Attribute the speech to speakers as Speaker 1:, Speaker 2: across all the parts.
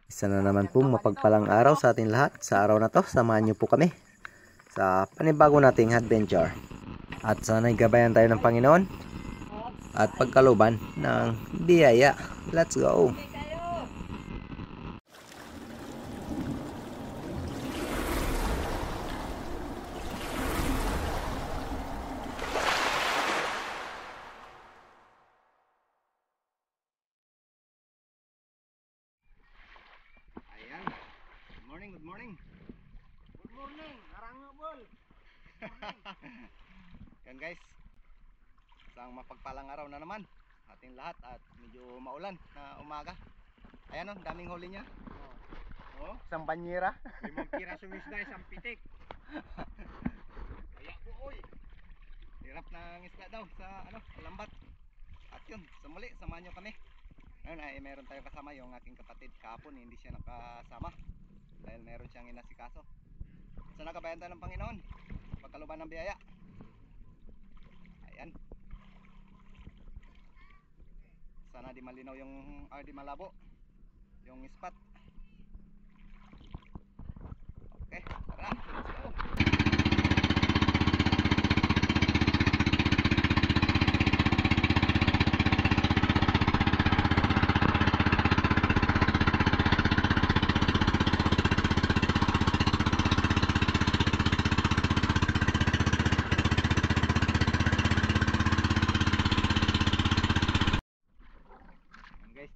Speaker 1: Isa na naman po mapagpalang araw sa ating lahat. Sa araw na to, samahan niyo po kami sa panibago nating adventure. At sana'y gabayan tayo ng Panginoon at pagkaluban ng biyaya. Let's go!
Speaker 2: Good morning. Good morning. Arangabol. Yan guys. Isang mapagpalang araw na naman ating lahat at medyo maulan na umaga. Ayan oh, daming huli niya. Oh, isang banyera. 5 pirasong isda, isang pitik. Kaya po oy. Hirap ng isda daw sa lambat. At yun, sa muli, samahan nyo kami. Ngayon ay meron tayong kasama yung aking kapatid. Kahapon hindi siya nakasama dahil meron siyang inasikaso. So nakabayan tayo ng Panginoon, pagkaluban ng biyaya. Ayan. Sana di malinaw yung di malabo yung spot. Okay, tara, let's go.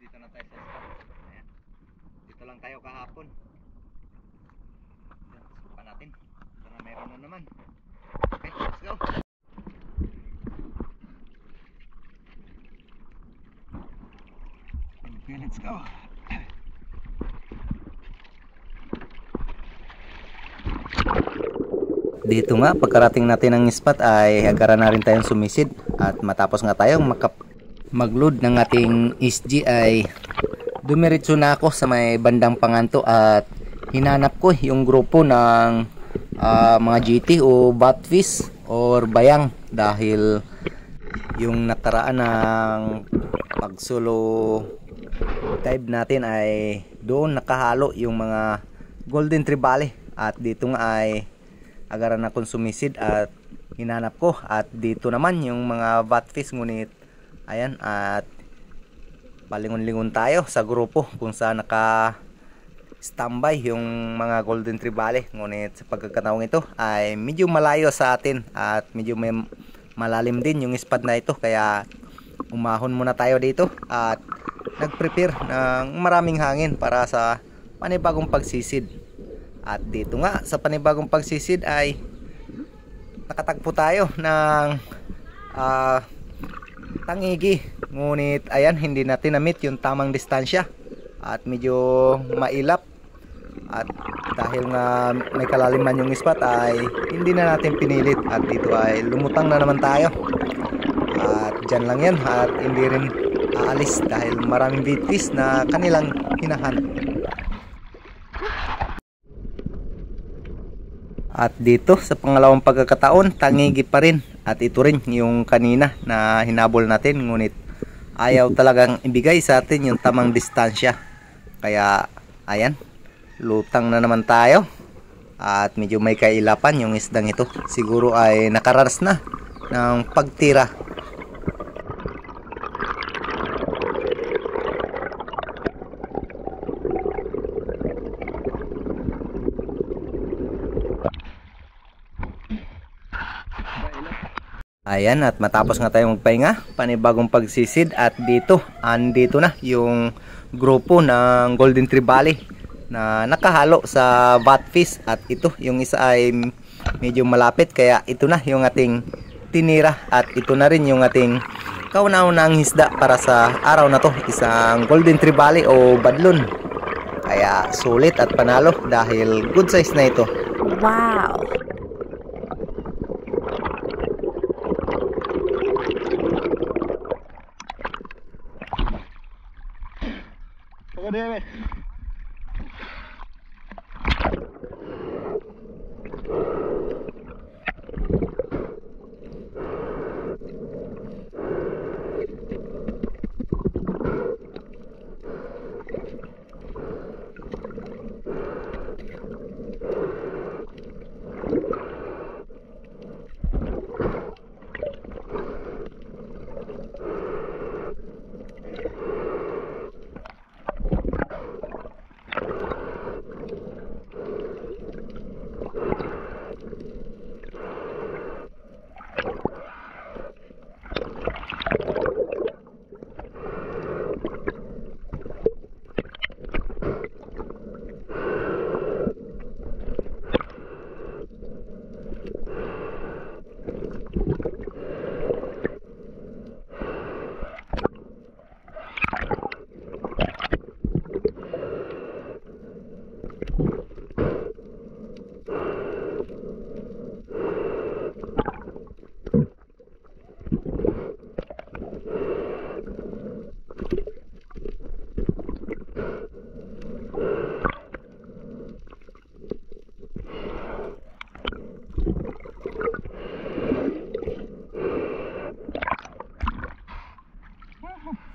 Speaker 2: Dito na tayo sa spot. Ayan. Dito lang tayo kahapon. Subukan natin. Sana meron na naman. Okay, let's go. Okay, let's go.
Speaker 1: Dito nga, pagkarating natin ng spot ay agara na rin tayong sumisid. At matapos nga tayong mag-load ng ating SG ay dumiretso na ako sa may bandang Panganto at hinanap ko yung grupo ng mga GT o batfish or bayang, dahil yung nakaraan ng pagsolo dive natin ay doon nakahalo yung mga golden trevally, at dito nga ay agaran akong sumisid at hinanap ko, at dito naman yung mga batfish. Ngunit ayan, at palingon-lingon tayo sa grupo kung saan naka standby yung mga golden trevally. Ngunit sa pagkakataong ito ay medyo malayo sa atin at medyo may malalim din yung spot na ito, kaya umahon muna tayo dito at nag-prepare ng maraming hangin para sa panibagong pagsisid. At dito nga sa panibagong pagsisid ay nakatagpo tayo ng tangigi. Ngunit ayan, hindi natin na-meet yung tamang distansya at medyo mailap, at dahil nga may kalaliman yung spot ay hindi na natin pinilit, at dito ay lumutang na naman tayo at dyan lang yan, at hindi rin aalis dahil maraming bitfish na kanilang hinahanap. At dito sa pangalawang pagkakataon, tangigi pa rin, at ito rin yung kanina na hinabol natin, ngunit ayaw talagang ibigay sa atin yung tamang distansya. Kaya ayan, lutang na naman tayo at medyo may kailapan yung isdang ito. Siguro ay nakararas na ng pagtira. Ayan, at matapos nga tayong magpahinga, panibagong pagsisid, at andito na yung grupo ng golden trevally na nakahalo sa batfish, at ito yung isa ay medyo malapit, kaya ito na yung ating tinira, at ito na rin yung ating kauna-unang isda para sa araw na to, isang golden trevally o badlon. Kaya sulit at panalo dahil good size na ito.
Speaker 3: Wow!
Speaker 2: Debe.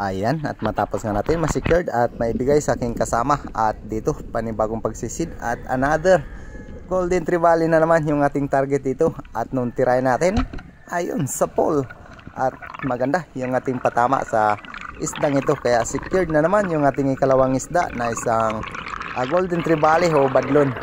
Speaker 1: Ayan, at matapos nga natin ma-secured at maibigay sa aking kasama, at dito panibagong pagsisid at another golden trevally na naman yung ating target dito. At nung tirahin natin, ayun, sa pole, at maganda yung ating patama sa isdang ito, kaya secured na naman yung ating ikalawang isda na isang golden trevally o badlon.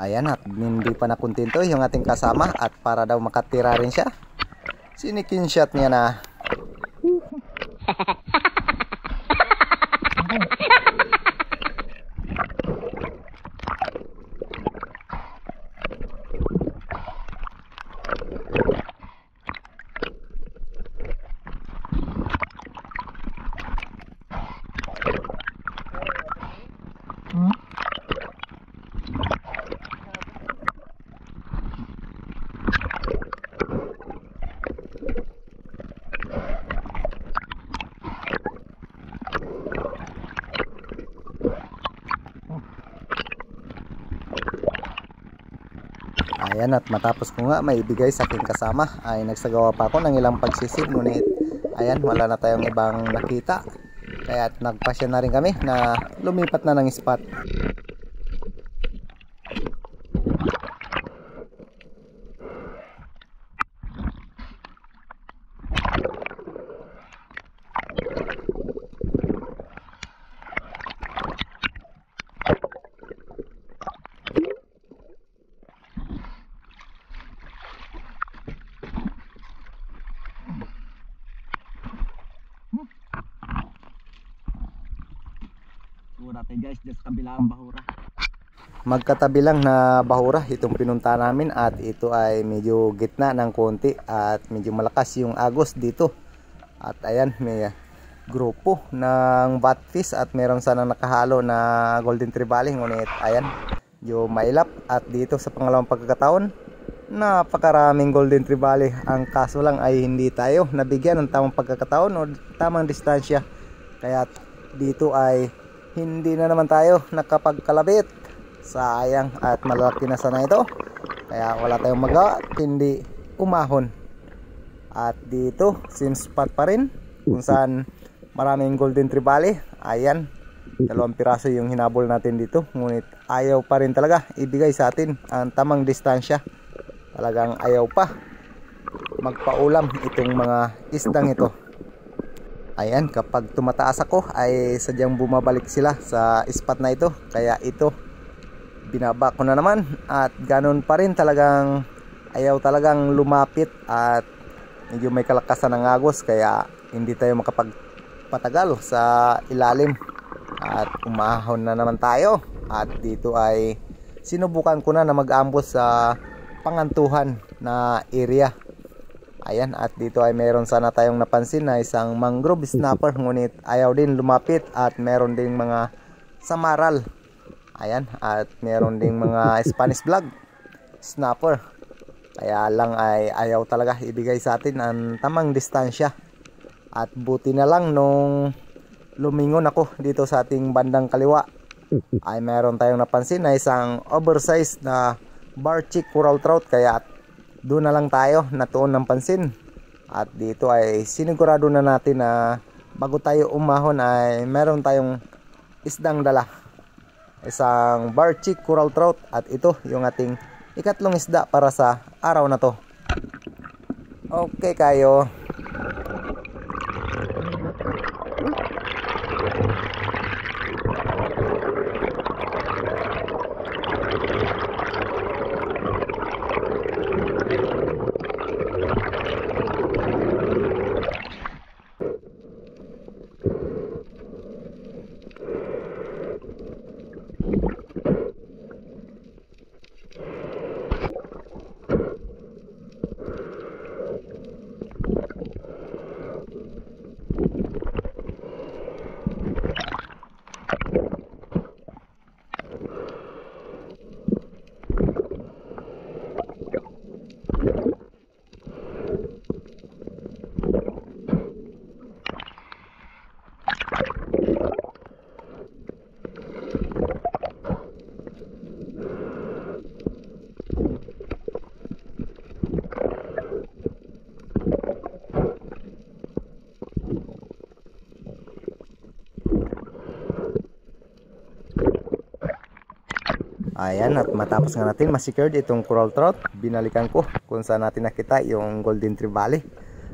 Speaker 1: Ayan, at hindi pa nakontento yung ating kasama, at para daw makatira rin siya, sinikinshot niya na. Ayan, at matapos ko nga maibigay sa aking kasama, ay nagsagawa pa ako ng ilang pagsisid, ngunit ayan, wala na tayong ibang nakita, kaya nagpasya na rin kami na lumipat na ng spot.
Speaker 2: Natin guys, just kabilang bahura.
Speaker 1: Magkatabi lang na bahura itong pinunta namin, at ito ay medyo gitna ng konti at medyo malakas yung agos dito. At ayan, may grupo ng batfish at meron sana nakahalo na golden trevally, ngunit ayan, yung mailap. At dito sa pangalawang pagkakataon, napakaraming golden trevally. Ang kaso lang ay hindi tayo nabigyan ng tamang pagkakataon o tamang distansya, kaya dito ay hindi na naman tayo nakapagkalabit. Sayang, at malalaki na sana ito, kaya wala tayong magawa hindi umahon. At dito same spot pa rin kung saan maraming golden trevally. Ayan, 2 piraso yung hinabol natin dito, ngunit ayaw pa rin talaga ibigay sa atin ang tamang distansya. Talagang ayaw pa magpaulam itong mga isdang ito. Ayan, kapag tumataas ako ay sadyang bumabalik sila sa spot na ito, kaya ito binaba ko na naman, at ganun pa rin, talagang ayaw talagang lumapit, at medyo may kalakasan ng agos, kaya hindi tayo makapagpatagal sa ilalim, at umahon na naman tayo. At dito ay sinubukan ko na mag-ambos sa pangantuhan na area. Ayan, at dito ay meron sana tayong napansin na isang mangrove snapper, ngunit ayaw din lumapit, at meron ding mga samaral. Ayan, at meron ding mga Spanish flag snapper, kaya lang ay ayaw talaga ibigay sa atin ang tamang distansya. At buti na lang nung lumingon ako dito sa ating bandang kaliwa, ay meron tayong napansin na isang oversized na barchick coral trout, kaya doon na lang tayo natuon ng pansin. At dito ay sinigurado na natin na bago tayo umahon ay meron tayong isdang dala, isang barchick coral trout, at ito yung ating ikatlong isda para sa araw na to. Okay kayo. Ayan, at matapos nga natin ma-secured itong coral trout, binalikan ko kung saan natin nakita yung Golden Trevally.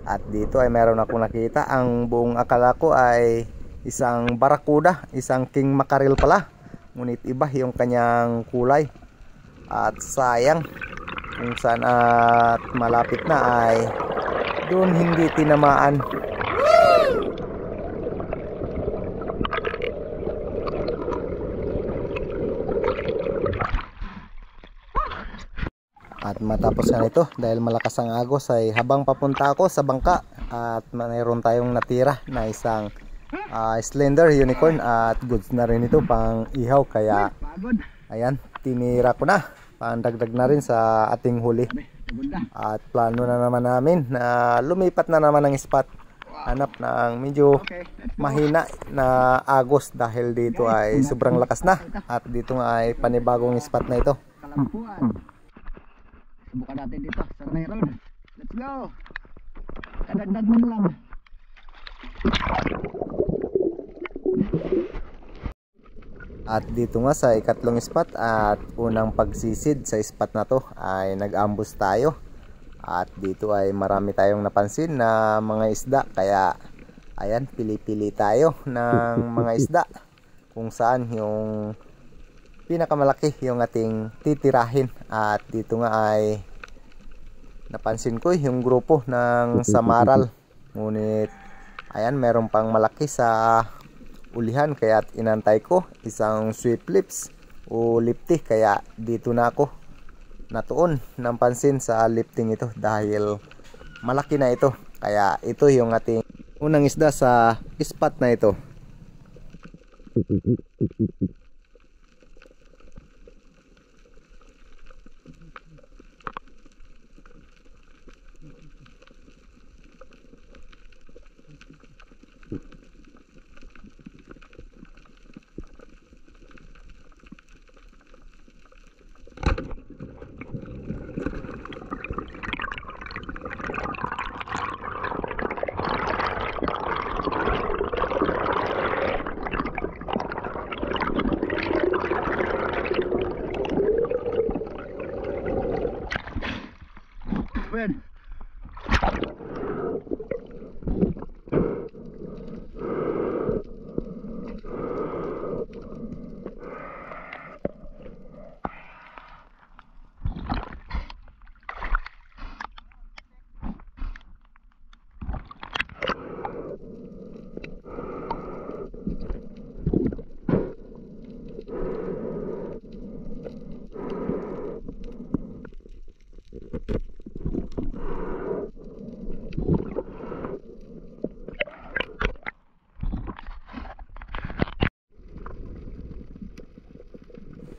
Speaker 1: At dito ay meron akong nakita, ang buong akala ko ay isang barracuda, isang king mackerel pala. Ngunit iba yung kanyang kulay. At sayang, kung saan at malapit na ay doon hindi tinamaan. At matapos nga nito, dahil malakas ang agos, ay habang papunta ako sa bangka at mayroon tayong natira na isang slender unicorn at goods na rin ito pang ihaw. Kaya ayan, tinira ko na, pandagdag na rin sa ating huli. At plano na naman namin na lumipat na naman ng spot, hanap ng medyo mahina na agos dahil dito ay sobrang lakas na. At dito nga ay panibagong spot na ito.
Speaker 2: Subukan natin dito sa Road. Let's go! Kadagdag mo lang.
Speaker 1: At dito nga sa ikatlong spot at unang pagsisid sa spot na to ay nag-ambush tayo. At dito ay marami tayong napansin na mga isda. Kaya ayan, pili-pili tayo ng mga isda kung saan yung pinakamalaki yung ating titirahin. At dito nga ay napansin ko yung grupo ng samaral, ngunit ayan, meron pang malaki sa ulihan, kaya inantay ko isang sweep lips o lipty. Kaya dito na ako natuon ng pansin sa lifting ito dahil malaki na ito. Kaya ito yung ating unang isda sa spot na ito.
Speaker 2: Friend.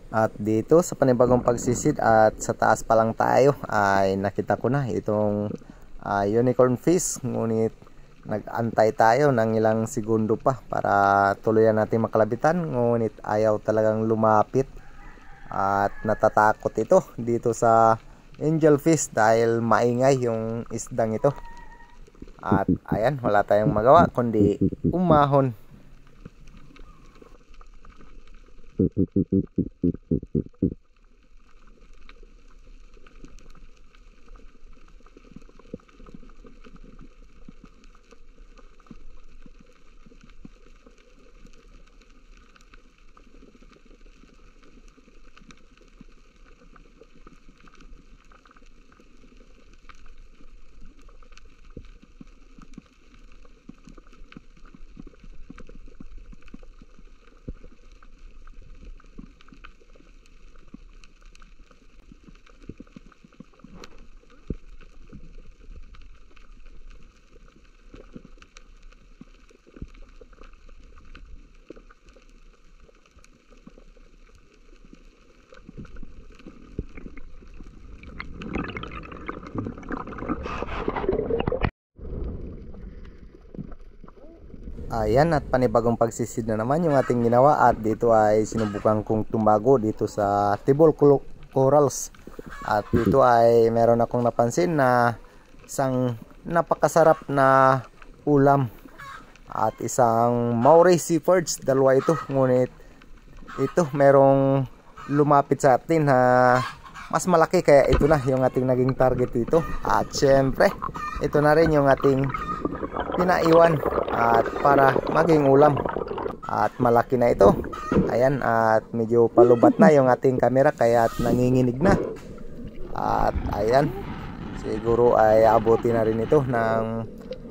Speaker 1: At dito sa panibagong pagsisid at sa taas pa lang tayo ay nakita ko na itong unicorn fish. Ngunit nag-antay tayo ng ilang segundo pa para tuluyan natin makalabitan, ngunit ayaw talagang lumapit. At natatakot ito dito sa angel fish dahil maingay yung isdang ito. At ayan, wala tayong magawa kundi umahon. Ayan, at panibagong pagsisid na naman yung ating ginawa. At dito ay sinubukan kong tumago dito sa table corals. At dito ay meron akong napansin na isang napakasarap na ulam at isang Maori Sea Perch. Dalawa ito, ngunit ito merong
Speaker 2: lumapit sa atin na mas malaki, kaya ito na yung ating naging target dito. At syempre ito na rin yung ating pinaiwan at para maging ulam. At malaki na ito. Ayan, at medyo palubat na yung ating camera kaya nanginginig na. At ayan, siguro ay abutin na rin ito ng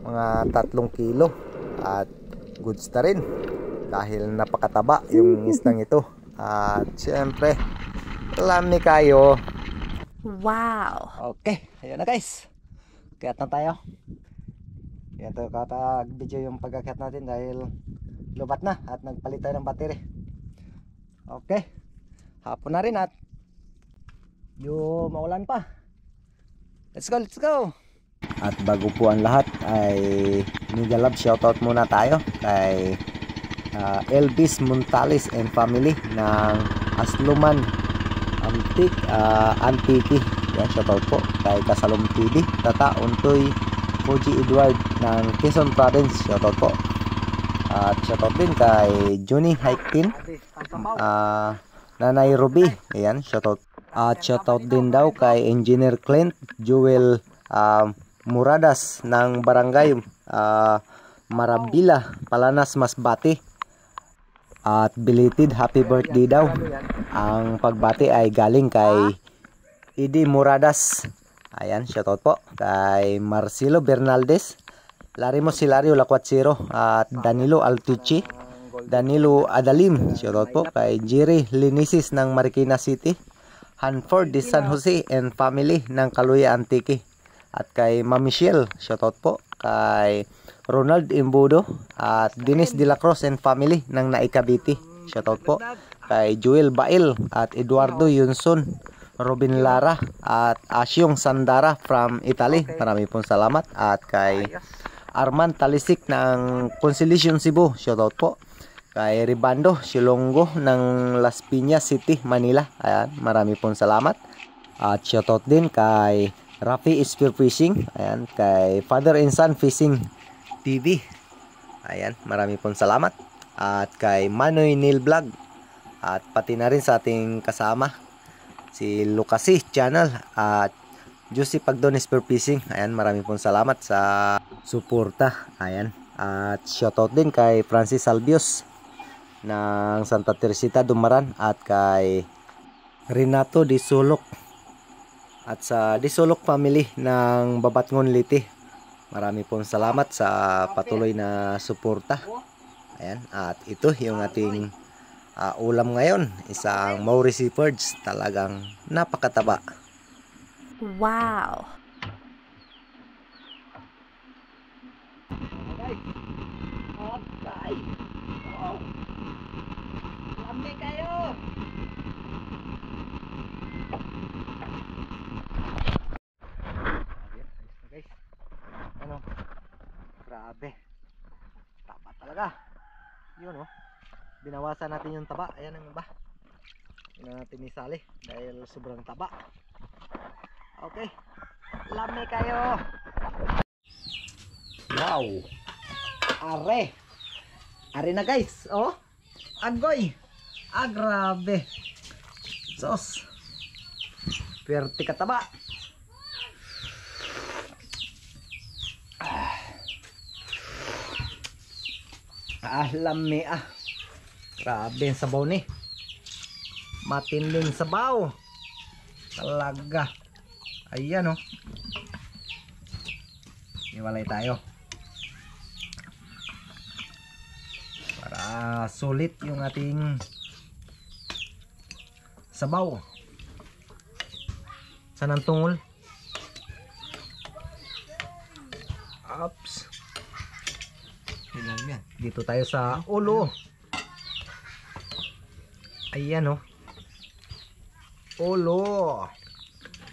Speaker 2: mga 3 kilo. At goods na rin dahil napakataba yung isdang ito. At syempre lami kayo.
Speaker 3: Wow.
Speaker 2: Okay, ayun na guys, kayat na tayo. Yan tayo katag video yung pagkakyat natin dahil lubat na at nagpalit tayo ng battery. Okay, hapon na rin at yung maulan pa. Let's go, let's go. At bago po ang lahat ay mega love shoutout muna tayo kay Elvis Montales and family ng Asluman Antiki. Yan, shoutout po kay Kasalom TV, Tata Untoy, Fuji Edward ng Quezon Province, shoutout po. At shoutout din kay Johnny Haikin, Nanay Ruby, ayan, shoutout. At shoutout din daw kay Engineer Clint Joel Muradas ng Barangay Marabila, Palanas, Masbate. At belated happy birthday daw. Ang pagbati ay galing kay Idi Muradas. Ayan, shoutout po kay Marcelo Bernaldez, Larimo Silario Lacuatsiro at Danilo Altucci, Danilo Adalim, shoutout po kay Jerry Linisis ng Marikina City, Hanford de San Jose and family ng Kaluya Antique. At kay Ma'am Michelle, shoutout po kay Ronald Imbudo at Dennis De La Cruz and family ng Naikabiti, shoutout po kay Joel Bail at Eduardo Yunson, Robin Lara at Asyong Sandara from Italy, marami pong salamat. At kay Arman Talisik ng Consolation Cebu, shoutout po kay Ribando Silongo ng Las Piñas City, Manila, ayan, marami pong salamat. At shoutout din kay Rafi Spear Fishing, ayan, kay Father and Son Fishing TV, ayan, marami pong salamat. At kay Manoy Neil Vlog at pati na rin sa ating kasama si Lucasi Channel at Juicy Pagdon Spear Fishing, ayan, marami pong salamat sa suporta, ayan. At shoutout din kay Francis Albios ng Santa Teresita Dumaran at kay Renato Disulok at sa Disulok family ng Babatngon Liti, marami pong salamat sa patuloy na suporta. Ayan, at ito yung ating ulam ngayon, isang Maurice Birds, talagang napakataba.
Speaker 3: Wow.
Speaker 2: Okay. Wow. Lami kayo. Guys, ano? Grabe. Taba talaga. Yun, oh. Binawasan natin yung taba. Ayan ang iba. Hindi na natin isali dahil sobrang taba. Okay. Lami kayo. Wow. Are. Are na guys. Oh. Agoy. Grabe. Sos. Pwerte kataba. Lami Grabe ang sabaw ni. Matinding sabaw. Talaga. Ayan, oh. Iwalay tayo. Para sulit yung ating sabaw. Saan ang tungol? Ups. Dito tayo sa ulo. Ayan, oh. Ulo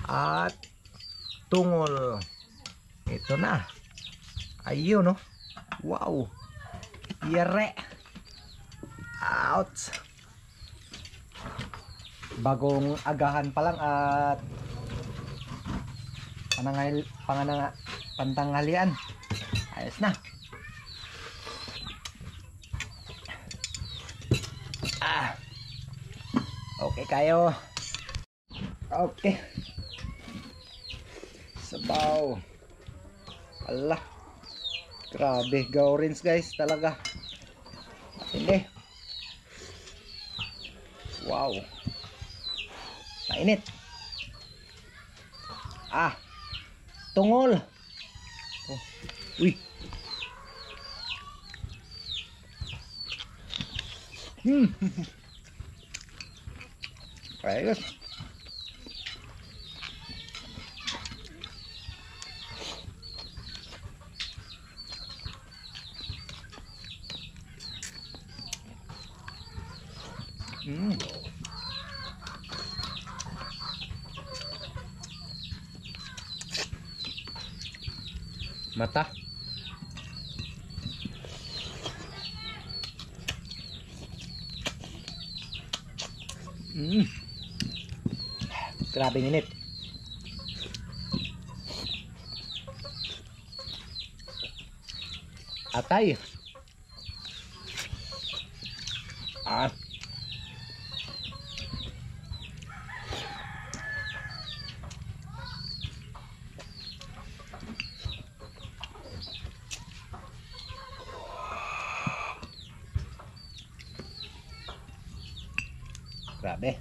Speaker 2: at tungol. Ito na. Ayun, oh. Wow. Yere. Out. Bagong agahan pa lang at pantanghalian. Ayos na. Okay.
Speaker 1: kayo. Okay. Sabaw. Allah. Grabe, gawrins guys talaga. Matindi. Wow. Mainit. Tungol. Oh. Uy. Ayos. Mata. Grabe init. Atay. Grabe.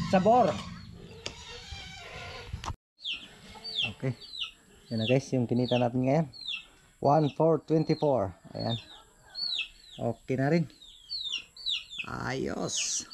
Speaker 1: Sabor. Okay. Yan na guys, yung kinita natin ngayon. 1,424. Ayan. Okay na rin. Ayos.